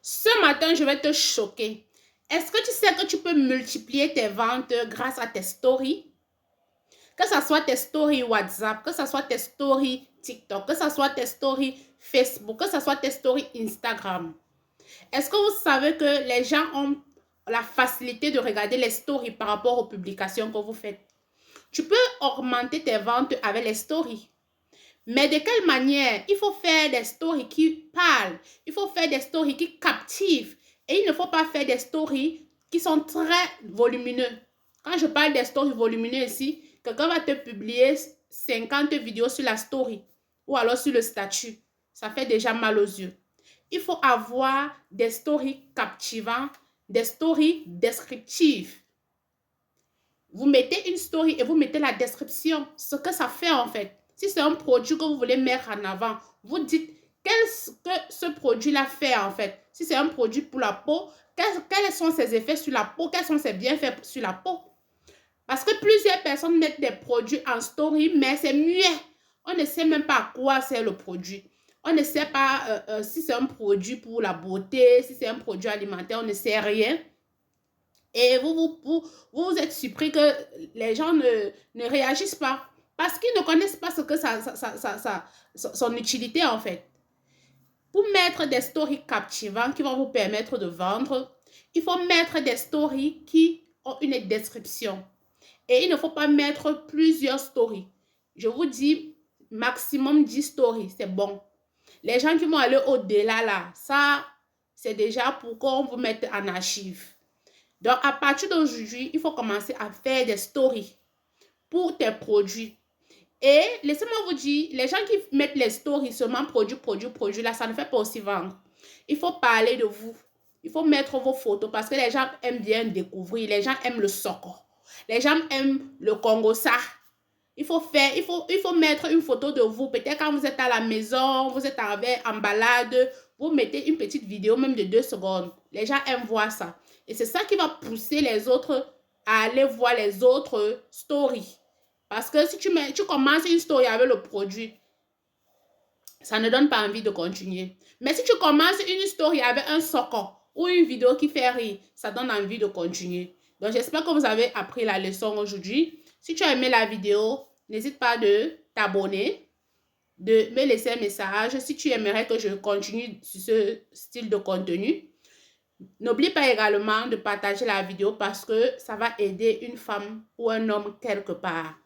Ce matin, je vais te choquer. Est-ce que tu sais que tu peux multiplier tes ventes grâce à tes stories? Que ce soit tes stories WhatsApp, que ce soit tes stories TikTok, que ce soit tes stories Facebook, que ce soit tes stories Instagram. Est-ce que vous savez que les gens ont la facilité de regarder les stories par rapport aux publications que vous faites? Tu peux augmenter tes ventes avec les stories. Mais de quelle manière? Il faut faire des stories qui parlent. Il faut faire des stories qui captivent. Et il ne faut pas faire des stories qui sont très volumineux. Quand je parle des stories volumineux ici, quelqu'un va te publier 50 vidéos sur la story ou alors sur le statut. Ça fait déjà mal aux yeux. Il faut avoir des stories captivantes, des stories descriptives. Vous mettez une story et vous mettez la description, ce que ça fait en fait. Si c'est un produit que vous voulez mettre en avant, vous dites qu'est-ce que ce produit-là fait en fait. Si c'est un produit pour la peau, quels sont ses effets sur la peau, quels sont ses bienfaits sur la peau. Parce que plusieurs personnes mettent des produits en story, mais c'est muet. On ne sait même pas à quoi c'est le produit. On ne sait pas si c'est un produit pour la beauté, si c'est un produit alimentaire, on ne sait rien. Et vous êtes surpris que les gens ne réagissent pas. Parce qu'ils ne connaissent pas ce que son utilité en fait. Pour mettre des stories captivantes qui vont vous permettre de vendre, il faut mettre des stories qui ont une description. Et il ne faut pas mettre plusieurs stories. Je vous dis maximum 10 stories, c'est bon. Les gens qui vont aller au-delà là, ça, c'est déjà pour qu'on vous mette en archive. Donc, à partir d'aujourd'hui, il faut commencer à faire des stories pour tes produits. Et laissez-moi vous dire, les gens qui mettent les stories seulement produit, là, ça ne fait pas aussi vendre. Il faut parler de vous. Il faut mettre vos photos parce que les gens aiment bien découvrir. Les gens aiment le soko. Les gens aiment le Congo-ça. Il faut mettre une photo de vous. Peut-être quand vous êtes à la maison, vous êtes en balade, vous mettez une petite vidéo même de 2 secondes. Les gens aiment voir ça. Et c'est ça qui va pousser les autres à aller voir les autres stories. Parce que si tu commences une story avec le produit, ça ne donne pas envie de continuer. Mais si tu commences une story avec un soko ou une vidéo qui fait rire, ça donne envie de continuer. Donc, j'espère que vous avez appris la leçon aujourd'hui. Si tu as aimé la vidéo, n'hésite pas de t'abonner, de me laisser un message si tu aimerais que je continue sur ce style de contenu. N'oublie pas également de partager la vidéo parce que ça va aider une femme ou un homme quelque part.